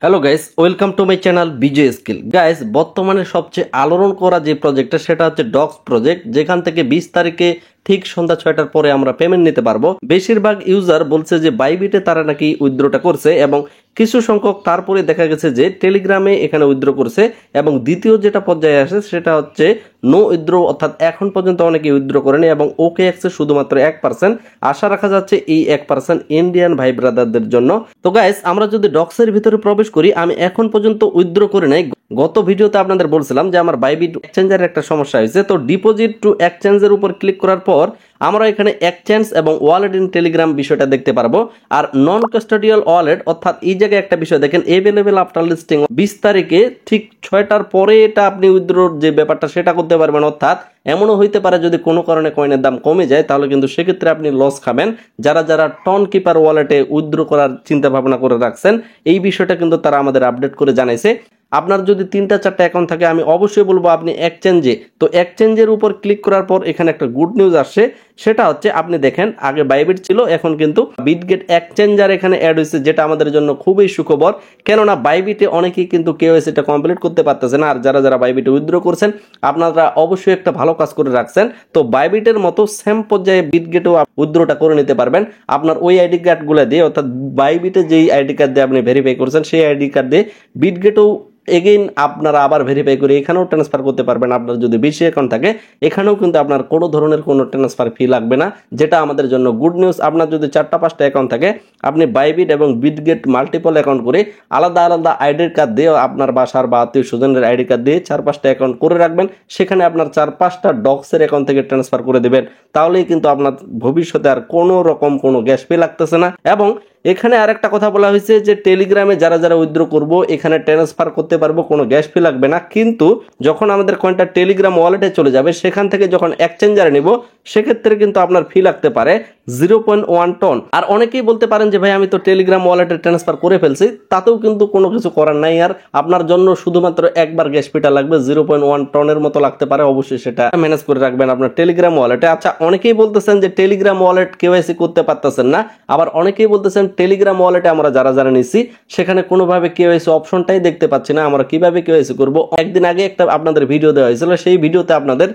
Hello guys, welcome to my channel Bijoy skill. Guys, বর্তমানে সবচেয়ে আলোড়ন করা যে প্রজেক্টটা সেটা হচ্ছে ডক্স প্রজেক্ট, যেখান থেকে 20 তারিখে ঠিক সন্ধ্যা 6টার পরে আমরা পেমেন্ট নিতে পারবো। বেশিরভাগ ইউজার বলছে যে বাইবিটে তারা নাকি উইথড্রটা করছে এবং কিছু সংখ্যক তারপরে দেখা গেছে যে টেলিগ্রামে এখানে উইথড্র করছে। এবং দ্বিতীয় যেটা পর্যায়ে আসে সেটা হচ্ছে নো উইথড্র, অর্থাৎ এখন পর্যন্ত অনেকে উইথড্র করেনি এবং ওকে অ্যাক্সেস শুধুমাত্র 1%। আশা রাখা যাচ্ছে এই 1% ইন্ডিয়ান ভাই ব্রাদারদের জন্য। তো গাইস, আমরা যদি ডক্সের ভিতরে প্রবেশ করি, আমি এখন পর্যন্ত উইথড্র করে নাই। গত ভিডিওতে আপনাদের বলছিলাম যে আমার বাইবিট এক্সচেঞ্জের একটা সমস্যা হয়েছে। তো ডিপোজিট টু এক্সচেঞ্জের উপর ক্লিক করার পর আমরা এখানে এক্সচেঞ্জ এবং ওয়ালেট ইন টেলিগ্রাম বিষয়টা দেখতে পারবো। আর নন কাস্টোডিয়াল ওয়ালেট, অর্থাৎ এই জায়গায় একটা বিষয় দেখেন, এভেলেবেল আফটার লিস্টিং 20 তারিখে ঠিক 6টার পরে এটা আপনি উইথড্রোর যে ব্যাপারটা সেটা করতে পারবেন। অর্থাৎ এমনও হইতে পারে যদি কোনো কারণে কয়েনের দাম কমে যায় তাহলে কিন্তু সেক্ষেত্রে আপনি লস খাবেন। যারা যারা টন কিপার ওয়ালেটে উইথড্র করার চিন্তা ভাবনা করে রাখছেন, এই বিষয়টা কিন্তু তারা আমাদের আপডেট করে জানাইছে। আপনার যদি 3টা 4টা অ্যাকাউন্ট থাকে, আমি অবশ্যই বলবো আপনি এক্সচেঞ্জে, তো এক্সচেঞ্জের উপর ক্লিক করার পর এখানে একটা গুড নিউজ আসছে। সেটা হচ্ছে আপনি দেখেন আগে বাইবিট ছিল, এখন কিন্তু বিটগেট এক্সচেঞ্জার এখানে অ্যাড হয়েছে, যেটা আমাদের জন্য খুবই সুখবর। কেননা বাইবিটে অনেকেই কিন্তু কেওয়াইসিটা কমপ্লিট করতে পারতেছে না। আর যারা যারা বাইবিটে উইথড্র করছেন আপনারা অবশ্যই একটা ভালো কাজ করে রাখছেন। তো বাইবিটের মতো সেম পর্যায়ে বিটগেটেও উইথড্রটা করে নিতে পারবেন আপনার ওই আইডি কার্ডগুলো দিয়ে, অর্থাৎ বাইবিটে যেই আইডি কার্ড দিয়ে আপনি ভেরিফাই করছেন সেই আইডি কার্ড দিয়ে বিটগেটেও এগেইন আপনারা আবার ভেরিফাই করে এখানেও ট্রান্সফার করতে পারবেন। আপনার যদি বেশি অ্যাকাউন্ট থাকে এখানেও কিন্তু আপনার কোনো ধরনের কোনো ট্রান্সফার ফি লাগবে না, যেটা আমাদের জন্য গুড নিউজ। আপনার যদি 4টা 5টা অ্যাকাউন্ট থাকে, আপনি বাইবিট এবং বিটগেট মাল্টিপল অ্যাকাউন্ট করে আলাদা আলাদা আইডি কার্ড দিয়ে আপনার বাসার বা আত্মীয় স্বজনের আইডি কার্ড দিয়ে 4-5টা অ্যাকাউন্ট করে রাখবেন। সেখানে আপনার 4-5টা ডক্সের অ্যাকাউন্ট থেকে ট্রান্সফার করে দেবেন। তাহলেই কিন্তু আপনার ভবিষ্যতে আর কোনো রকম কোনো গ্যাস পে লাগতেছে না। এবং এখানে আরেকটা কথা বলা হয়েছে যে টেলিগ্রামে যারা যারা উইথড্র করব এখানে ট্রান্সফার করতে পারবো, কোনো গ্যাস ফি লাগবে না। কিন্তু যখন আমাদের কয়েনটা টেলিগ্রাম ওয়ালেটে চলে যাবে, সেখান থেকে যখন এক্সচেঞ্জারে নিব সেক্ষেত্রে কিন্তু আপনার ফি লাগতে পারে 0.1 টন। আর অনেকেই বলতে পারেন যে ভাই আমি তো টেলিগ্রাম ওয়ালেটে ট্রান্সফার করে ফেলছি, তাতেও কিন্তু কোনো কিছু করার নাই। আর আপনার জন্য শুধুমাত্র একবার গ্যাস ফিটা লাগবে, 0.1 টনের মতো লাগতে পারে। অবশ্যই সেটা ম্যানেজ করে রাখবেন আপনার টেলিগ্রাম ওয়ালেটে। আচ্ছা, অনেকেই বলতেছেন যে টেলিগ্রাম ওয়ালেট কেওয়াইসি করতে পারতেছেন না, আবার অনেকেই বলতেছেন টেলিগ্রাম ওয়ালেটে আমরা যারা যারা নিছি সেখানে কোনোভাবে কেওয়াইসি অপশনটাই দেখতে পাচ্ছি না, আমরা কিভাবে কেওয়াইসি করব। একদিন আগে একটা আপনাদের ভিডিও দেওয়া হয়েছিল, সেই ভিডিওতে আপনাদের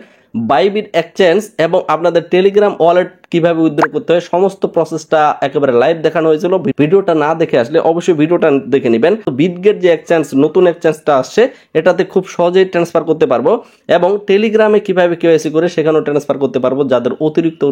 বাইবিট এক্সচেঞ্জ এবং আপনাদের টেলিগ্রাম ওয়ালেট কিভাবে উইথড্র করতে হয় সমস্ত প্রসেসটা একেবারে লাইভ দেখানো হয়েছিল। ভিডিওটা না দেখে আসলে অবশ্যই ভিডিওটা দেখে নেবেন। তো বিটগেট যে এক্সচেঞ্জ নতুন এক্সচেঞ্জটা আসছে এটাতে খুব সহজেই ট্রান্সফার করতে পারবো এবং টেলিগ্রামে কিভাবে কেওয়াইসি করে সেখানেও ট্রান্সফার করতে পারবো। যাদের অতিরিক্ত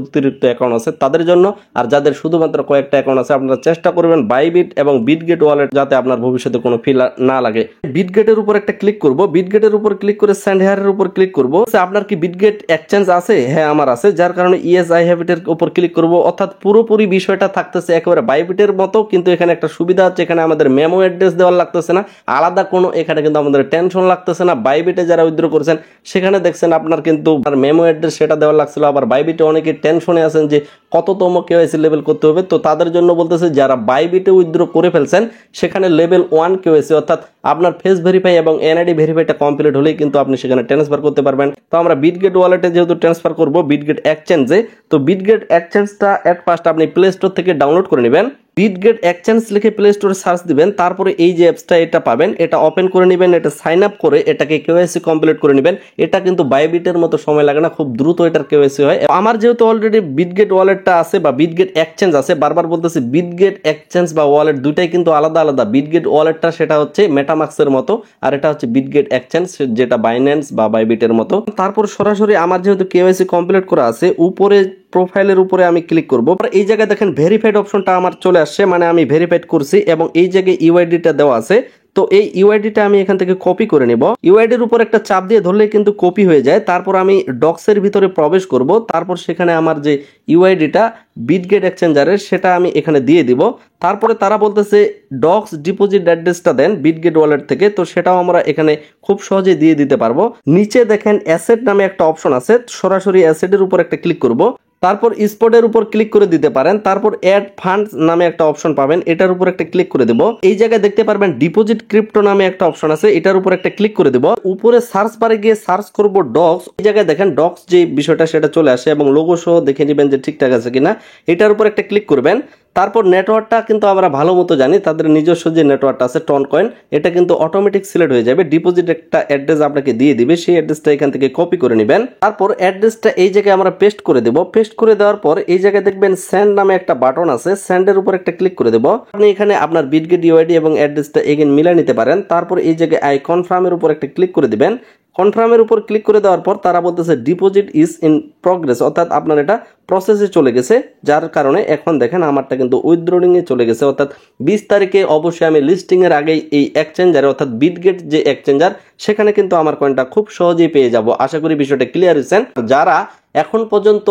অ্যাকাউন্ট আছে তাদের জন্য, আর যাদের শুধুমাত্র কয়েকটা অ্যাকাউন্ট আছে আপনারা চেষ্টা করবেন বাইবিট এবং বিটগেট ওয়ালেট যাতে আপনার ভবিষ্যতে কোনো ফি না লাগে। বিটগেটের উপর একটা ক্লিক করব, বিটগেটের উপর ক্লিক করে সেন্ড হেয়ারের উপর ক্লিক করব। আপনার কি বিটগেট এক্সচেঞ্জ আছে? হ্যাঁ, আমার আছে, যার কারণে ইয়েস আই হ্যাভ ইট এর উপর ক্লিক করব। অর্থাৎ পুরোপুরি বিষয়টা থাকতেছে একেবারে বাইবিটের মতো, কিন্তু এখানে একটা সুবিধা হচ্ছে এখানে আমাদের মেমো অ্যাড্রেস দেওয়ার লাগতেছে না, আলাদা কোনো এখানে কিন্তু আমাদের টেনশন লাগতেছে না। বাইবিটে যারা উইথড্র করেছেন সেখানে দেখছেন আপনার কিন্তু মেমো অ্যাড্রেস সেটা দেওয়ার লাগছিল। আবার বাইবিটে অনেকে টেনশনে আছেন যে কততম কেওয়াইসি লেভেল করতে হবে, তো তাদের জন্য বলতেছে যারা বাইবিটে উইথড্র করে ফেলছেন সেখানে লেভেল 1 কেওয়াইসি, অর্থাৎ আপনার ফেস ভেরিফাই এবং এনআইডি ভেরিফাইটা কমপ্লিট হলেই কিন্তু আপনি সেখানে ট্রান্সফার করতে পারবেন। তো আমরা বিটগেট ওয়ালেটে যেহেতু ট্রান্সফার করব বিটগেট এক্সচেঞ্জে, তো বিটগেট এক্সচেঞ্জটা এট ফার্স্ট আপনি প্লে স্টোর থেকে ডাউনলোড করে নেবেন। বিটগেট এক্সচেঞ্জ লিখে প্লে স্টোরে সার্চ দিবেন, তারপরে এই যে অ্যাপসটা এটা পাবেন, এটা ওপেন করে নেবেন, এটা সাইন আপ করে এটাকে কেওয়াইসি কমপ্লিট করে নেবেন। এটা কিন্তু বাইবিটের মতো সময় লাগে না, খুব দ্রুত এটার কেওয়াইসি হয়। আমার যেহেতু অলরেডি বিটগেট ওয়ালেটটা আছে বা বিটগেট এক্সচেঞ্জ আছে, বারবার বলতেছি বিটগেট এক্সচেঞ্জ বা ওয়ালেট দুইটাই কিন্তু আলাদা আলাদা। বিটগেট ওয়ালেটটা সেটা হচ্ছে মেটামাক্সের মতো, আর এটা হচ্ছে বিটগেট এক্সচেঞ্জ যেটা বাইন্যান্স বা বাইবিটের মতো। তারপর সরাসরি আমার যেহেতু কেওয়াইসি কমপ্লিট করা আছে, উপরে প্রোফাইলের উপরে আমি ক্লিক করব। এই জায়গায় দেখেন ভেরিফাইড অপশনটা আমার চলে আসছে, মানে আমি ভেরিফাইড করছি এবং এই জায়গায় ইউআইডিটা দেওয়া আছে। তো এই ইউআইডিটা আমি এখান থেকে কপি করে নেব। ইউআইডির উপর একটা চাপ দিয়ে ধরলে কিন্তু কপি হয়ে যায়। তারপর আমি ডক্সের ভিতরে প্রবেশ করব, তারপর সেখানে আমার যে ইউআইডিটা বিটগেট এক্সচেঞ্জারের সেটা আমি এখানে দিয়ে দিব। তারপরে তারা বলতেছে ডক্স ডিপোজিট অ্যাড্রেসটা দেন বিটগেট ওয়ালেট থেকে, তো সেটাও আমরা এখানে খুব সহজে দিয়ে দিতে পারবো। নিচে দেখেন অ্যাসেট নামে একটা অপশন আছে, সরাসরি অ্যাসেটের উপর একটা ক্লিক করব। তারপর স্পটের উপর ক্লিক করে দিতে পারেন। তারপর অ্যাড ফান্ডস নামে একটা অপশন পাবেন, এটার উপর একটা ক্লিক করে দেব। এই জায়গায় দেখতে পারবেন ডিপোজিট ক্রিপ্টো নামে একটা অপশন আছে, এটার উপর একটা ক্লিক করে দেব। উপরে সার্চ বারে গিয়ে সার্চ করব ডক্স। এই জায়গায় দেখেন ডক্স যে বিষয়টা সেটা চলে আসে এবং লোগো সহ দেখে নেবেন যে ঠিকঠাক আছে কিনা, এটার উপর একটা ক্লিক করবেন। তারপর নেটওয়ার্কটা কিন্তু আমরা ভালো মতো জানি, তাদের নিজস্ব যে নেটওয়ার্কটা আছে টন কয়েন, এটা কিন্তু অটোমেটিক সিলেক্ট হয়ে যাবে। ডিপোজিট একটা অ্যাড্রেস আপনাকে দিয়ে দিবে, সেই অ্যাড্রেসটা এখান থেকে কপি করে নেবেন। তারপর অ্যাড্রেসটা এই জায়গায় আমরা পেস্ট করে দেব। পেস্ট করে দেওয়ার পর এই জায়গায় দেখবেন সেন্ড নামে একটা বাটন আছে, সেন্ডের উপর একটা ক্লিক করে দেব। আপনি এখানে আপনার বিটগেট ইউআইডি এবং অ্যাড্রেসটা এগেন মিলাই নিতে পারেন। তারপর এই জায়গায় আই কনফার্মের উপর একটা ক্লিক করে দিবেন। কনফার্মের উপর ক্লিক করে দেওয়ার পর তারা বলতেছে ডিপোজিট ইজ ইন প্রগ্রেস, অর্থাৎ আপনার এটা প্রসেসে চলে গেছে, যার কারণে এখন দেখেন আমারটা কিন্তু উইথড্রলিং এ চলে গেছে। অর্থাৎ 20 তারিখে অবশ্যই আমি লিস্টিং এর আগেই এই এক্সচেঞ্জারে অর্থাৎ বিটগেট যে এক্সচেঞ্জার সেখানে কিন্তু আমার কয়েনটা খুব সহজেই পেয়ে যাব। আশা করি বিষয়টা ক্লিয়ার হয়েছেন। যারা এখন পর্যন্ত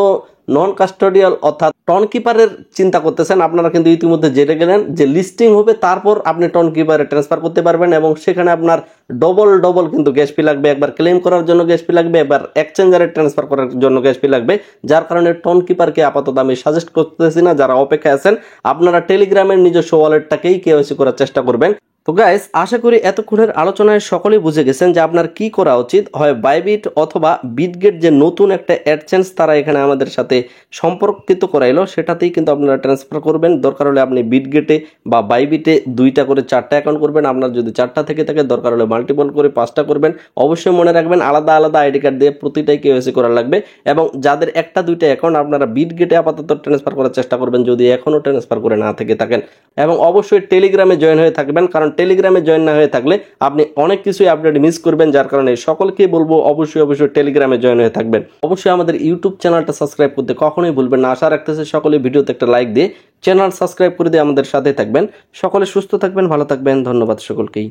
নন কাস্টোডিয়াল অর্থাৎ টন কিপারের চিন্তা করতেছেন, আপনারা কিন্তু ইতিমধ্যে জেনে গেলেন যে লিস্টিং হবে, তারপর আপনি টন কিপারে ট্রান্সফার করতে পারবেন এবং সেখানে আপনার ডবল কিন্তু গ্যাস ফি লাগবে। একবার ক্লেম করার জন্য গ্যাস ফি লাগবে, একবার এক্সচেঞ্জারে ট্রান্সফার করার জন্য গ্যাস ফি লাগবে। যার কারণে টন কিপারকে আপাতত আমি সাজেস্ট করতেছি না। যারা অপেক্ষায় আছেন আপনারা টেলিগ্রামের নিজস্ব ওয়ালেটটাকেই কেওয়াইসি করার চেষ্টা করবেন। তো গাইস, আশা করি এতক্ষণের আলোচনায় সকলেই বুঝে গেছেন যে আপনার কি করা উচিত। হয় বাইবিট অথবা বিটগেট যে নতুন একটা অ্যাডসেন্স তারা এখানে আমাদের সাথে সম্পর্কিত করাইলো, সেটাতেই কিন্তু আপনারা ট্রান্সফার করবেন। দরকার হলে আপনি বিটগেটে বা বাইবিটে 2টা করে 4টা অ্যাকাউন্ট করবেন। আপনার যদি 4টা থেকে থাকে দরকার হলে মাল্টিপল করে 5টা করবেন। অবশ্যই মনে রাখবেন আলাদা আলাদা আইডি কার্ড দিয়ে প্রতিটাই কেওয়াইসি করা লাগবে। এবং যাদের 1টা 2টা অ্যাকাউন্ট আপনারা বিটগেটে আপাতত ট্রান্সফার করার চেষ্টা করবেন যদি এখনও ট্রান্সফার করে না থেকে থাকেন। এবং অবশ্যই টেলিগ্রামে জয়েন হয়ে থাকবেন, কারণ টেলিগ্রামে জয়েন না হয়ে থাকলে আপনি অনেক কিছুই আপডেট মিস করবেন। যার কারণে সকলকেই বলবো অবশ্যই টেলিগ্রামে জয়েন হয়ে থাকবেন। অবশ্যই আমাদের ইউটিউব চ্যানেলটা সাবস্ক্রাইব করতে কখনোই ভুলবেন না। আশা রাখতেছে সকলে ভিডিওতে একটা লাইক দিয়ে চ্যানেল সাবস্ক্রাইব করে দিয়ে আমাদের সাথে থাকবেন। সকলে সুস্থ থাকবেন, ভালো থাকবেন। ধন্যবাদ সকলকেই।